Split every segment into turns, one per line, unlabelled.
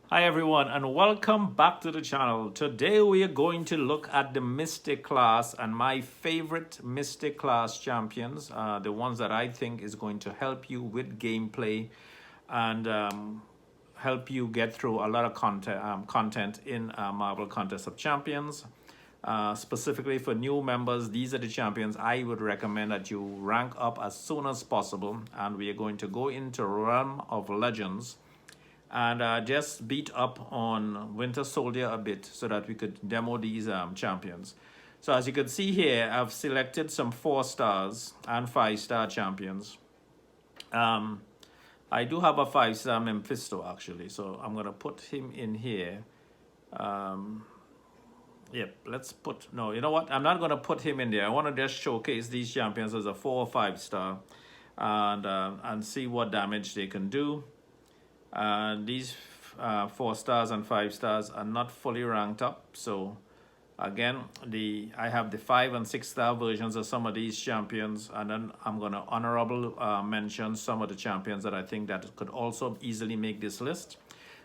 Hi everyone and welcome back to the channel. Today we are going to look at the Mystic class and my favorite Mystic class champions, the ones that I think is going to help you with gameplay and help you get through a lot of content in Marvel Contest of Champions. Specifically for new members, these are the champions I would recommend that you rank up as soon as possible, and we are going to go into Realm of Legends and just beat up on Winter Soldier a bit so that we could demo these champions. So as you can see here, I've selected some 4-stars and 5-star champions. I do have a 5-star Mephisto actually, so I'm gonna put him in here. Yep, let's put, no, you know what? I'm not gonna put him in there. I wanna just showcase these champions as a 4 or 5-star and see what damage they can do. These 4-stars and 5-stars are not fully ranked up, so again I have the 5 and 6-star versions of some of these champions, and then I'm going to honorable mention some of the champions that I think that could also easily make this list.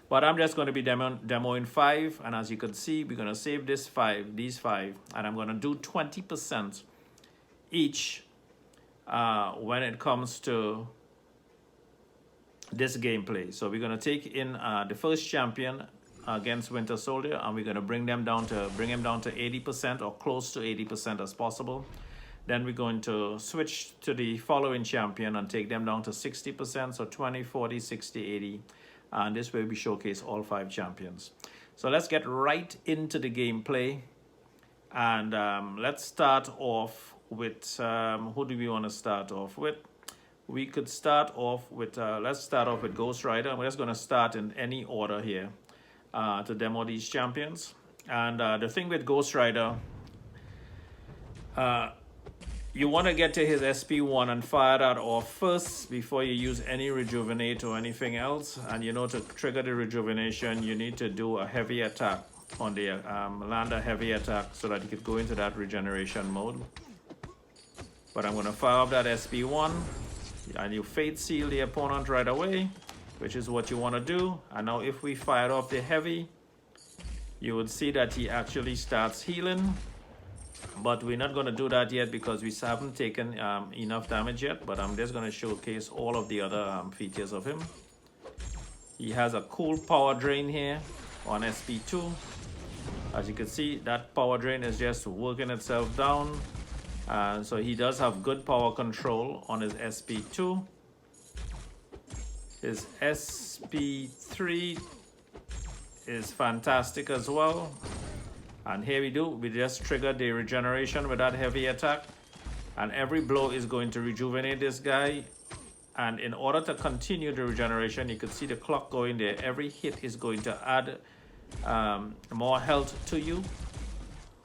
But I'm just going to be demoing 5, and as you can see, we're going to save these 5, and I'm going to do 20% each when it comes to this gameplay. So we're going to take in the first champion against Winter Soldier, and we're going to bring him down to 80% or close to 80% as possible. Then we're going to switch to the following champion and take them down to 60%, so 20, 40, 60, 80, and this way we showcase all 5 champions. So let's get right into the gameplay, and let's start off with who do we want to start off with? We could start off with, let's start off with Ghost Rider. We're just going to start in any order here to demo these champions. And the thing with Ghost Rider, you want to get to his SP1 and fire that off first before you use any rejuvenate or anything else. And you know, to trigger the rejuvenation, you need to do a heavy attack on the land a heavy attack so that you could go into that regeneration mode. But I'm going to fire off that SP1. And you fate seal the opponent right away, which is what you want to do. And now if we fire off the heavy, you would see that he actually starts healing, but we're not going to do that yet because we haven't taken enough damage yet. But I'm just going to showcase all of the other features of him. He has a cool power drain here on SP2. As you can see, that power drain is just working itself down. So he does have good power control on his SP2. His SP3 is fantastic as well. And here we just triggered the regeneration with that heavy attack. And every blow is going to rejuvenate this guy. And in order to continue the regeneration, you can see the clock going there. Every hit is going to add more health to you.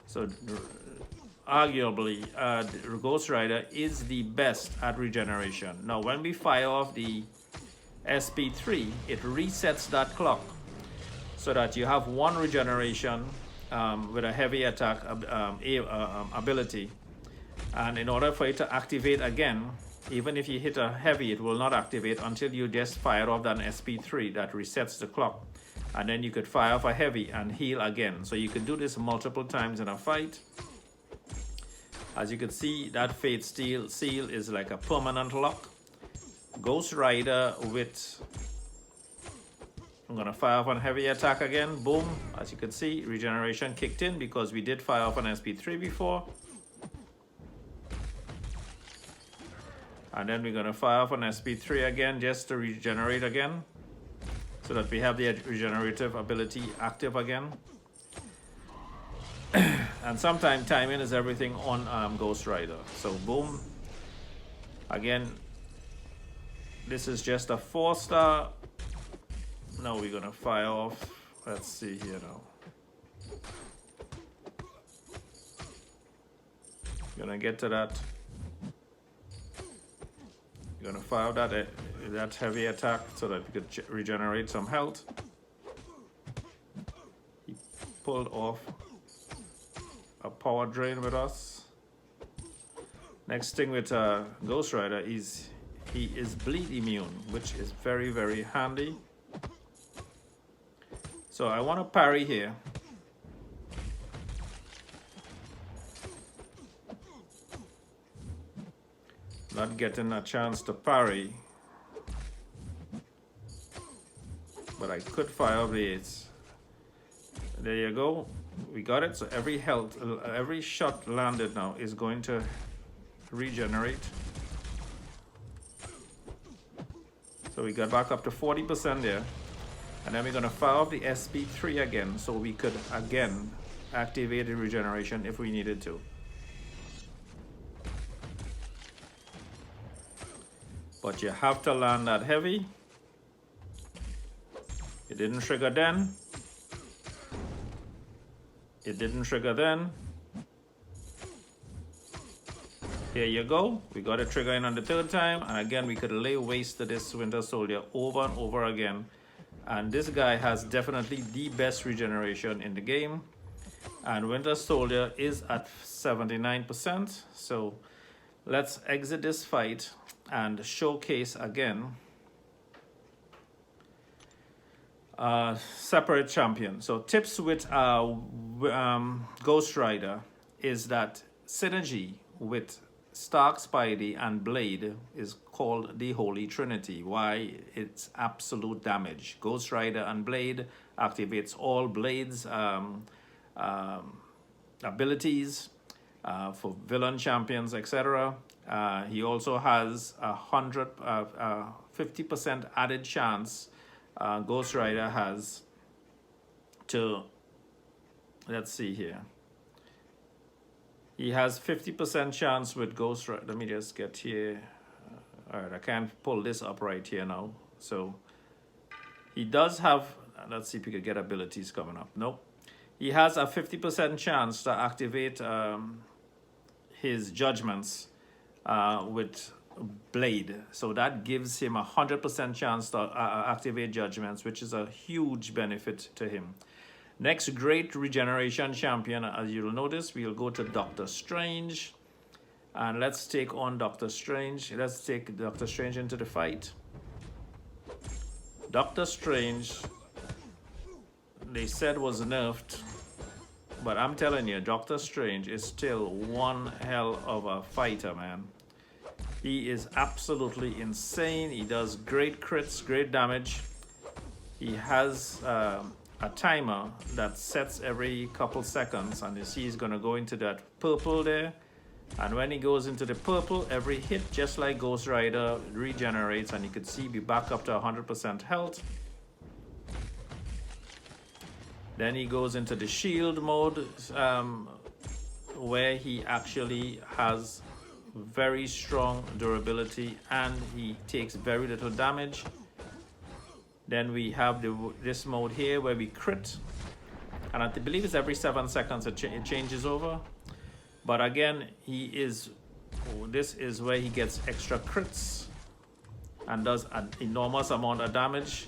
So arguably, Ghost Rider is the best at regeneration. Now, when we fire off the SP3, it resets that clock so that you have 1 regeneration with a heavy attack ability. And in order for it to activate again, even if you hit a heavy, it will not activate until you just fire off that SP3 that resets the clock. And then you could fire off a heavy and heal again. So you could do this multiple times in a fight. As you can see, that Fate Seal is like a permanent lock. Ghost Rider with, I'm going to fire off on heavy attack again. Boom. As you can see, regeneration kicked in because we did fire off on SP3 before. And then we're going to fire off on SP3 again just to regenerate again, so that we have the regenerative ability active again. And sometimes timing is everything on Ghost Rider. So boom. Again, this is just a 4-star. Now we're gonna fire off. Let's see here now. Gonna get to that. You're gonna fire that heavy attack so that we could regenerate some health. He pulled off a power drain with us. Next thing with Ghost Rider is he is bleed immune, which is very, very handy. So I want to parry here. Not getting a chance to parry. But I could fire off the 8s. There you go. We got it. So every shot landed now is going to regenerate. So we got back up to 40% there. And then we're going to fire off the SP3 again, so we could again activate the regeneration if we needed to. But you have to land that heavy. It didn't trigger then. It didn't trigger then. Here you go. We got it trigger in on the 3rd time. And again, we could lay waste to this Winter Soldier over and over again. And this guy has definitely the best regeneration in the game. And Winter Soldier is at 79%. So let's exit this fight and showcase again separate champion. So tips with Ghost Rider is that synergy with Stark, Spidey, and Blade is called the Holy Trinity. Why? It's absolute damage. Ghost Rider and Blade activates all Blade's abilities for villain champions, etc. He also has 50% added chance Ghost Rider has to, let's see here. He has 50% chance with Ghost Rider. Let me just get here. All right, I can't pull this up right here now. So he does have, let's see if we could get abilities coming up. Nope. He has a 50% chance to activate his judgments with Blade. So that gives him a 100% chance to activate judgments, which is a huge benefit to him. Next great regeneration champion, as you'll notice, we'll go to Doctor Strange. And let's take on Doctor Strange. Let's take Doctor Strange into the fight. Doctor Strange, they said was nerfed. But I'm telling you, Doctor Strange is still one hell of a fighter, man. He is absolutely insane. He does great crits, great damage. He has a timer that sets every couple seconds, and you see he's going to go into that purple there, and when he goes into the purple, every hit, just like Ghost Rider, regenerates, and you can see be back up to 100% health. Then he goes into the shield mode, where he actually has very strong durability and he takes very little damage. Then we have this mode here where we crit, and I believe it's every 7 seconds it changes over. But again, this is where he gets extra crits and does an enormous amount of damage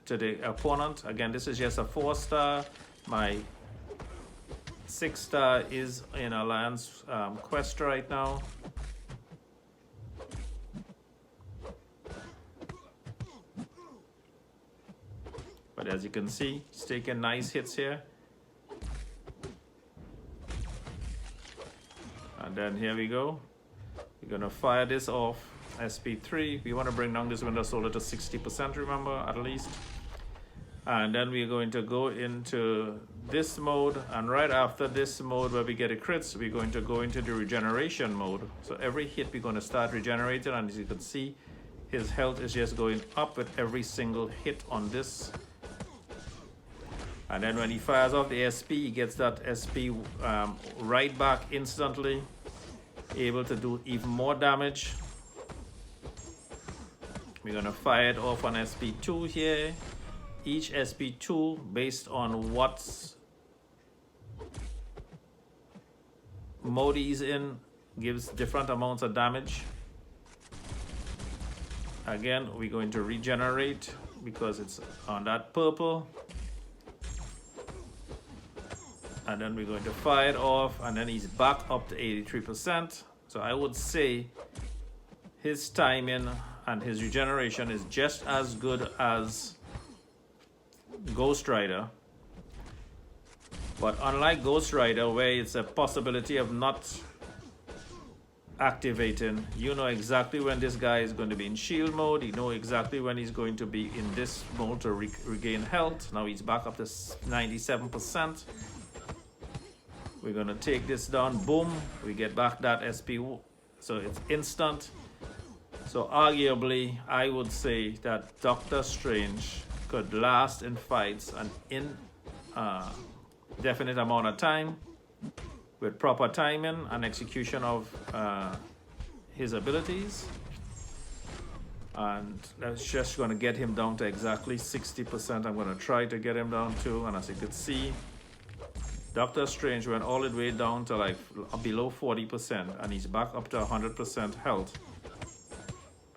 to the opponent. Again, this is just a 4-star. My 6-star is in Alliance quest right now. But as you can see, he's taking nice hits here. And then here we go. We're gonna fire this off. SP3. We want to bring down this Winter Soldier to 60%, remember, at least. And then we're going to go into this mode, and right after this mode where we get a crits, we're going to go into the regeneration mode. So every hit we're going to start regenerating, and as you can see, his health is just going up with every single hit on this. And then when he fires off the SP, he gets that SP right back instantly, able to do even more damage. We're gonna fire it off on SP2 here. Each SP2, based on what mode he's in, gives different amounts of damage. Again, we're going to regenerate because it's on that purple. And then we're going to fire it off, and then he's back up to 83%. So I would say his timing and his regeneration is just as good as Ghost Rider. But unlike Ghost Rider, where it's a possibility of not activating, you know exactly when this guy is going to be in shield mode. You know exactly when he's going to be in this mode to regain health. Now he's back up to 97%. We're going to take this down. Boom. We get back that SP. So it's instant. So arguably, I would say that Doctor Strange could last in fights an indefinite amount of time with proper timing and execution of his abilities. And that's just going to get him down to exactly 60%. I'm going to try to get him down to, and as you can see, Doctor Strange went all the way down to like below 40%, and he's back up to 100% health.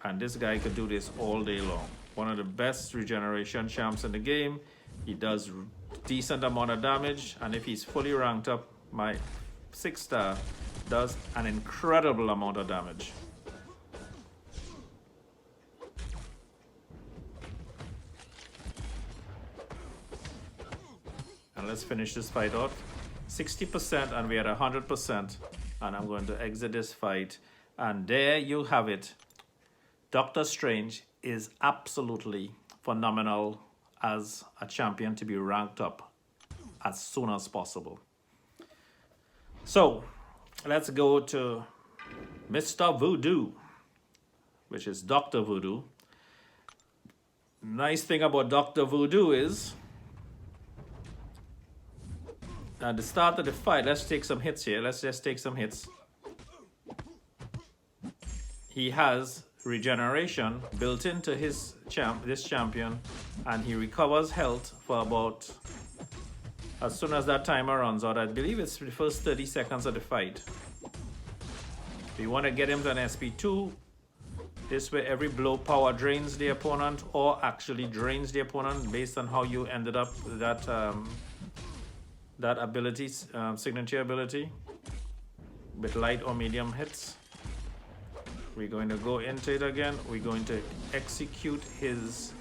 And this guy could do this all day long. One of the best regeneration champs in the game. He does decent amount of damage, and if he's fully ranked up, my 6-star does an incredible amount of damage. And let's finish this fight out. 60% and we're at 100%. And I'm going to exit this fight. And there you have it. Doctor Strange is absolutely phenomenal as a champion to be ranked up as soon as possible. So let's go to Mr. Voodoo, which is Dr. Voodoo. Nice thing about Dr. Voodoo is at the start of the fight, let's take some hits here. Let's just take some hits. He has regeneration built into his this champion, and he recovers health for about, as soon as that timer runs out, I believe it's the first 30 seconds of the fight. We want to get him to an SP2. This way every blow power drains the opponent, or actually drains the opponent based on how you ended up with that that ability, signature ability, with light or medium hits. We're going to go into it again. We're going to execute his...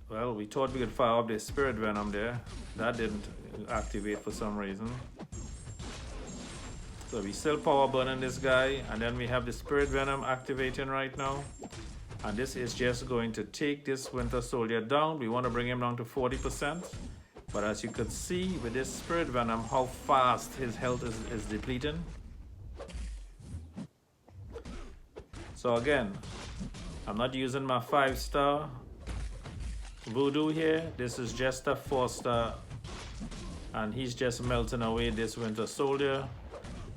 Well, we thought we could fire up the Spirit Venom there. That didn't activate for some reason. So we still power burning this guy, and then we have the Spirit Venom activating right now. And this is just going to take this Winter Soldier down. We want to bring him down to 40%. But as you could see with this Spirit Venom, how fast his health is depleting. So again, I'm not using my 5-star Voodoo here. This is just a 4-star, and he's just melting away this Winter Soldier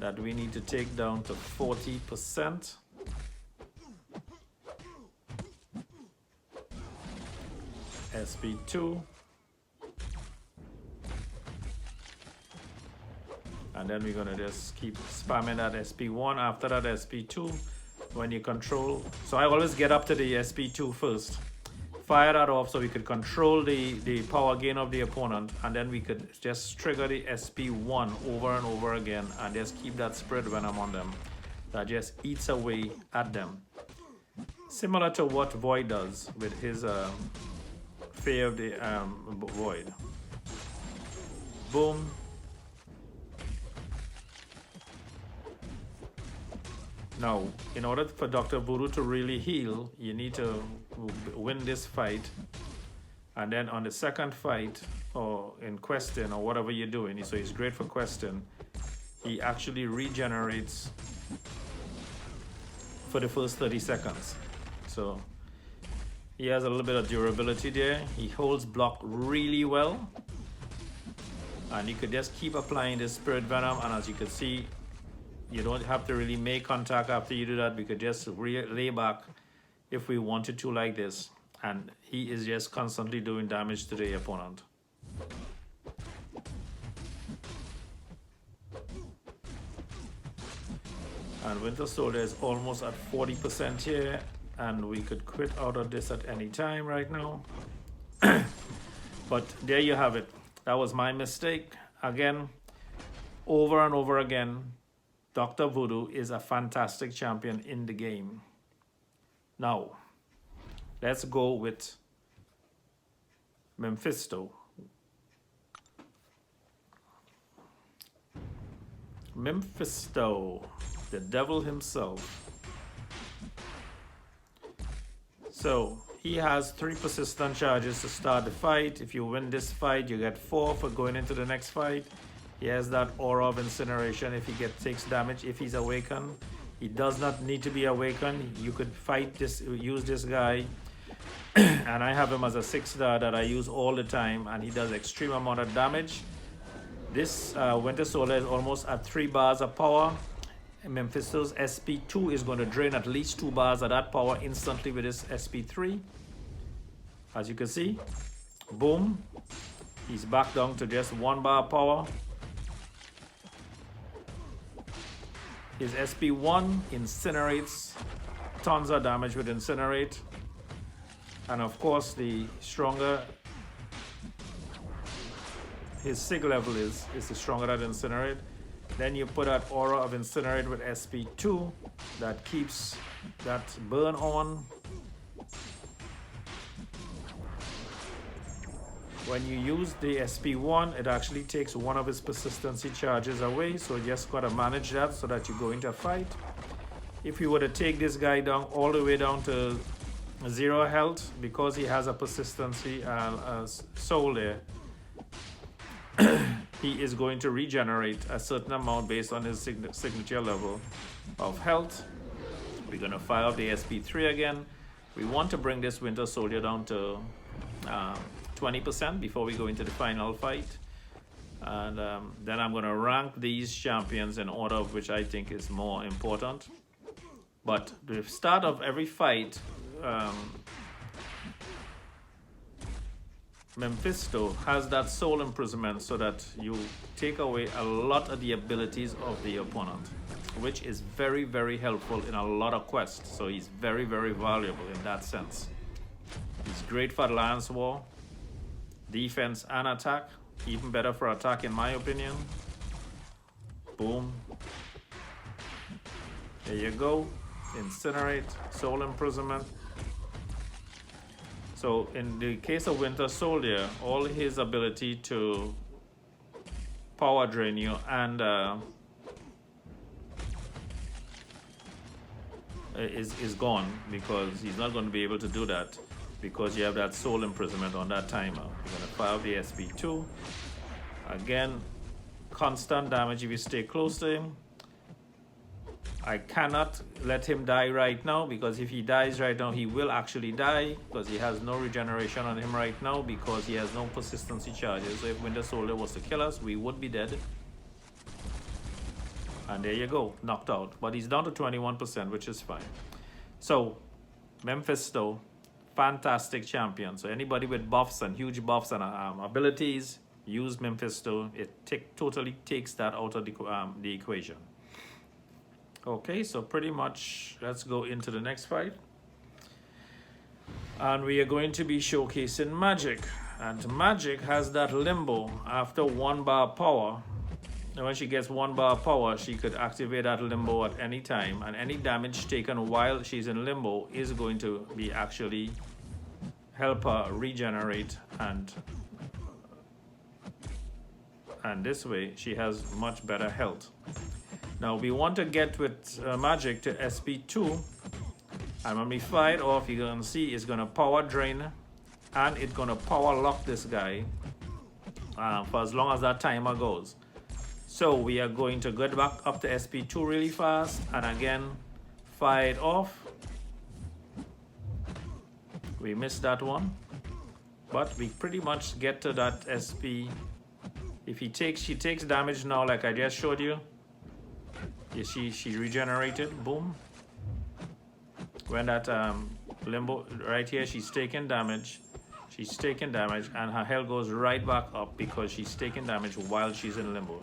that we need to take down to 40%. SP2. And then we're gonna just keep spamming that SP1. After that SP2, when you control, so I always get up to the SP2 first, fire that off so we could control the power gain of the opponent, and then we could just trigger the SP1 over and over again and just keep that Spirit Venom on them that just eats away at them, similar to what Void does with his Fear of the Void. Boom. Now, in order for Dr. Voodoo to really heal, you need to win this fight. And then on the second fight, or in questing, or whatever you're doing, so he's great for questing, he actually regenerates for the first 30 seconds. So he has a little bit of durability there. He holds block really well. And you could just keep applying this Spirit Venom, and as you can see, you don't have to really make contact after you do that. We could just lay back if we wanted to like this. And he is just constantly doing damage to the opponent. And Winter Soldier is almost at 40% here. And we could quit out of this at any time right now. But there you have it. That was my mistake. Again, over and over again, Dr. Voodoo is a fantastic champion in the game. Now, let's go with Mephisto. Mephisto, the devil himself. So he has 3 persistent charges to start the fight. If you win this fight, you get 4 for going into the next fight. He has that aura of incineration if he takes damage, if he's awakened. He does not need to be awakened. You could fight this, use this guy. And I have him as a 6-star that I use all the time, and he does extreme amount of damage. This Winter Soldier is almost at 3 bars of power. Mephisto's SP2 is going to drain at least 2 bars of that power instantly with his SP3. As you can see, boom, he's back down to just 1 bar power. His SP1 incinerates, tons of damage with incinerate. And of course, the stronger his sig level is the stronger that incinerate. Then you put that aura of incinerate with SP2 that keeps that burn on. When you use the SP1, it actually takes one of his persistency charges away, so you just gotta manage that so that you go into a fight. If you were to take this guy down all the way down to 0 health, because he has a persistency soul there, he is going to regenerate a certain amount based on his signature level of health. We're going to fire up the SP3 again. We want to bring this Winter Soldier down to 20% before we go into the final fight. And then I'm going to rank these champions in order of which I think is more important. But the start of every fight, Mephisto has that soul imprisonment so that you take away a lot of the abilities of the opponent, which is very, very helpful in a lot of quests. So he's very, very valuable in that sense. He's great for Alliance War, defense and attack, even better for attack in my opinion. Boom. There you go. Incinerate, soul imprisonment. So in the case of Winter Soldier, all his ability to power drain you and is gone, because he's not going to be able to do that because you have that soul imprisonment on that timer. You're going to fire the SP2. Again, constant damage if you stay close to him. I cannot let him die right now, because if he dies right now, he will actually die, because he has no regeneration on him right now, because he has no persistency charges. So if Winter Soldier was to kill us, we would be dead. And there you go, knocked out. But he's down to 21%, which is fine. So, Mephisto, fantastic champion. So anybody with buffs and huge buffs and abilities, use Mephisto. It totally takes that out of the equation. Okay, so pretty much let's go into the next fight. And we are going to be showcasing Magik. And Magik has that limbo after 1 bar power. And when she gets 1 bar power, she could activate that limbo at any time. And any damage taken while she's in limbo is going to be actually help her regenerate. And this way, she has much better health. Now we want to get with Magik to SP2, and when we fire it off, you're going to see it's going to power drain, and it's going to power lock this guy for as long as that timer goes. So we are going to get back up to SP2 really fast, and again fire it off. We missed that one, but we pretty much get to that SP. If she takes damage now, like I just showed you. You see, she regenerated. Boom. When that limbo right here, she's taking damage. She's taking damage, and her health goes right back up because she's taking damage while she's in limbo.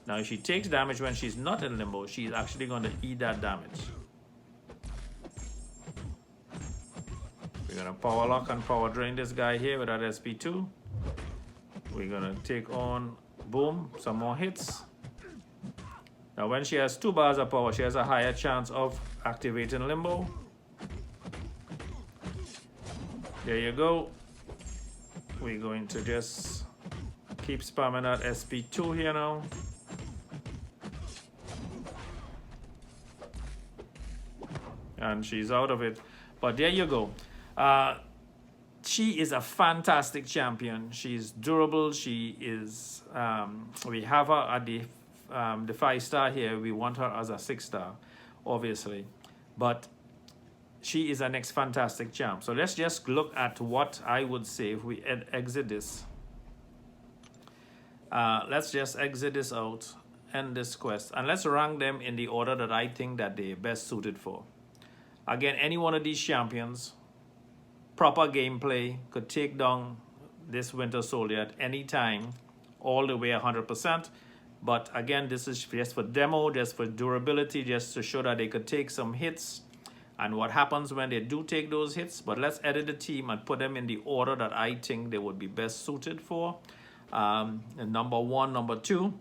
Now, if she takes damage when she's not in limbo, she's actually going to eat that damage. We're going to power lock and power drain this guy here with that SP2. We're going to take on, boom, some more hits. Now, when she has 2 bars of power, she has a higher chance of activating limbo. There you go. We're going to just keep spamming that SP2 here now. and she's out of it. But there you go. She is a fantastic champion. She's durable. She is. We have her at the 5-star here. We want her as a 6-star, obviously, but she is our next fantastic champ. So let's just look at what I would say if we exit this. Let's just exit this out, end this quest, and let's rank them in the order that I think that they're best suited for. Again, any one of these champions, proper gameplay, could take down this Winter Soldier at any time, all the way 100%. But again, this is just for demo, just for durability, just to show that they could take some hits and what happens when they do take those hits. But let's edit the team and put them in the order that I think they would be best suited for. Number 1, number 2,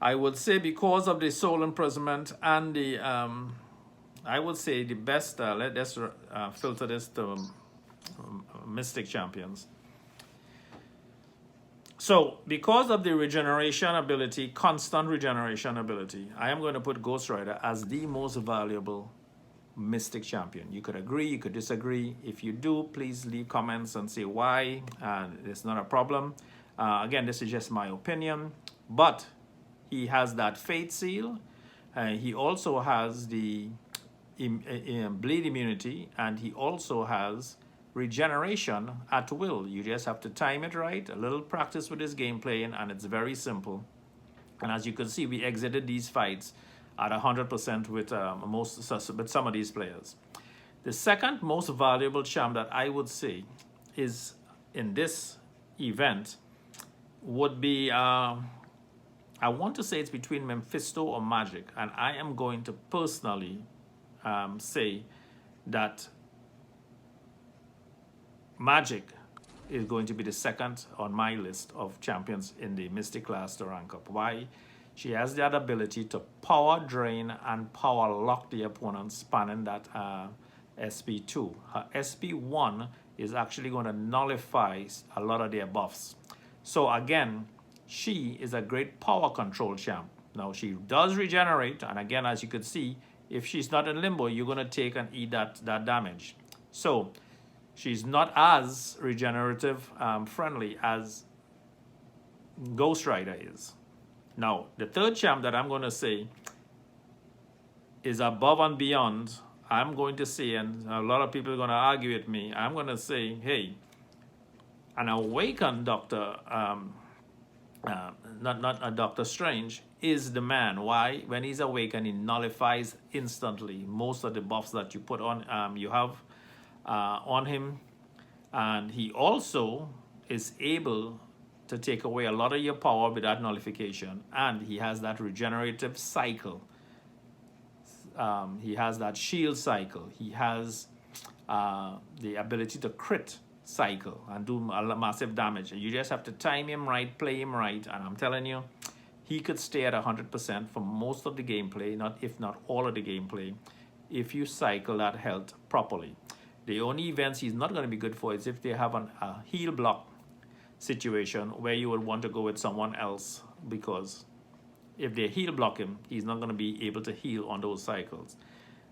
I would say because of the soul imprisonment and the I would say the best, let's filter this to Mystic champions. So because of the regeneration ability, constant regeneration ability, I am going to put Ghost Rider as the most valuable Mystic champion. You could agree, you could disagree. If you do, please leave comments and say why, and it's not a problem. Again, this is just my opinion, but he has that fate seal. He also has the bleed immunity, and he also has regeneration at will. You just have to time it right, a little practice with his gameplay, and it's very simple. And as you can see, we exited these fights at 100% with some of these players. The second most valuable champ that I would say is in this event would be, I want to say it's between Mephisto or Magik, and I am going to personally say that Magik is going to be the second on my list of champions in the Mystic class to rank up. Why? She has that ability to power drain and power lock the opponent, spanning that SP2. Her SP1 is actually going to nullify a lot of their buffs. So again, she is a great power control champ. Now she does regenerate, and again, as you could see, if she's not in limbo, you're going to take and eat that damage. So she's not as regenerative friendly as Ghost Rider is. Now, the third champ that I'm going to say is above and beyond. I'm going to say, and a lot of people are going to argue with me, I'm going to say, hey, an awakened Doctor, not a Doctor Strange, is the man. Why? When he's awakened, he nullifies instantly most of the buffs that you put on, you have on him, and he also is able to take away a lot of your power with that nullification, and he has that regenerative cycle. He has that shield cycle. He has the ability to crit cycle and do massive damage. You just have to time him right, play him right, and I'm telling you, he could stay at 100% for most of the gameplay, if not all of the gameplay, if you cycle that health properly. The only events he's not going to be good for is if they have a heal block situation where you would want to go with someone else, because if they heal block him, he's not going to be able to heal on those cycles.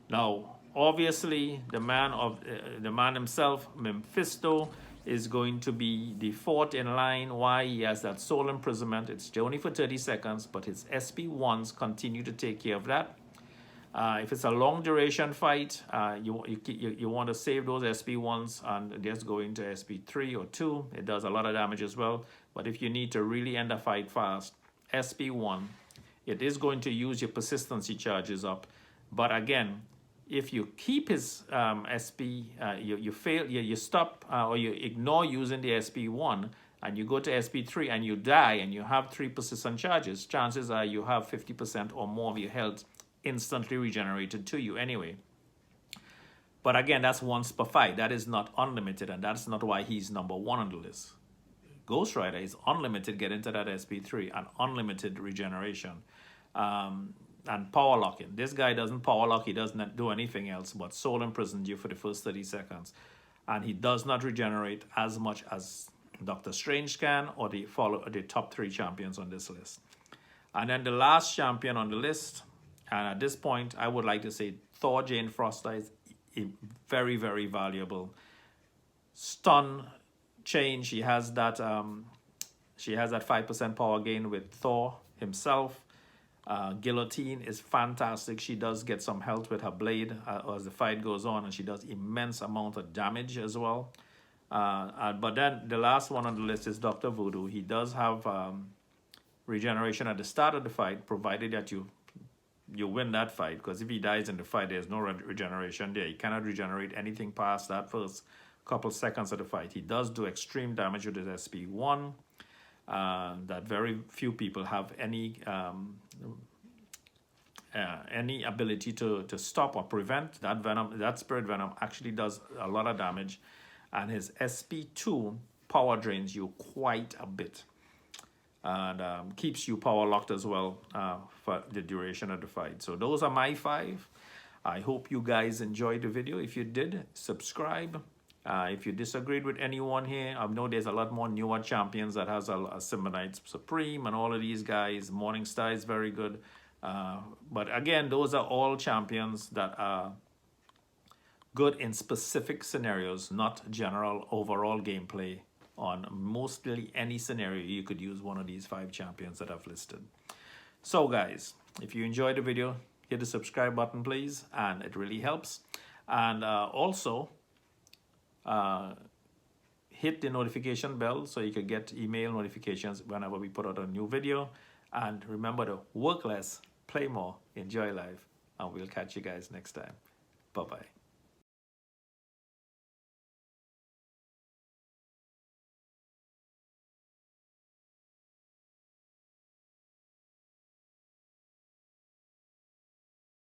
Now, obviously, the man himself, Mephisto, is going to be the fourth in line. Why? He has that soul imprisonment. It's only for 30 seconds, but his SP1s continue to take care of that. If it's a long duration fight, you want to save those SP1s and just go into SP3 or 2. It does a lot of damage as well. But if you need to really end a fight fast, SP1, it is going to use your persistency charges up. But again, if you keep his SP, you stop or you ignore using the SP1 and you go to SP3 and you die and you have 3 persistent charges, chances are you have 50% or more of your health instantly regenerated to you anyway. But again, that's once per fight. That is not unlimited, and that's not why he's number 1 on the list. Ghost Rider is unlimited, get into that SP3, and unlimited regeneration and power locking. This guy doesn't power lock, he doesn't do anything else but soul imprisons you for the first 30 seconds. And he does not regenerate as much as Doctor Strange can or the top 3 champions on this list. And then the last champion on the list, and at this point, I would like to say Thor Jane Foster is very, very valuable. Stun chain, she has that 5% power gain with Thor himself. Guillotine is fantastic. She does get some health with her blade as the fight goes on, and she does immense amount of damage as well. But then the last one on the list is Dr. Voodoo. He does have regeneration at the start of the fight, provided that you win that fight, because if he dies in the fight, there's no regeneration there. He cannot regenerate anything past that first couple seconds of the fight. He does do extreme damage with his SP1. That very few people have any ability to stop or prevent. That venom, that spirit venom, actually does a lot of damage, and his SP2 power drains you quite a bit, and keeps you power locked as well for the duration of the fight. So those are my 5. I hope you guys enjoyed the video. If you did, subscribe. If you disagreed with anyone here, I know there's a lot more newer champions that has a Symphonite Supreme and all of these guys. Morningstar is very good. But again, those are all champions that are good in specific scenarios, not general overall gameplay. On mostly any scenario, you could use one of these 5 champions that I've listed. So guys, if you enjoyed the video, hit the subscribe button, please, and it really helps. And also, hit the notification bell so you can get email notifications whenever we put out a new video. And remember to work less, play more, enjoy life, and we'll catch you guys next time. Bye-bye.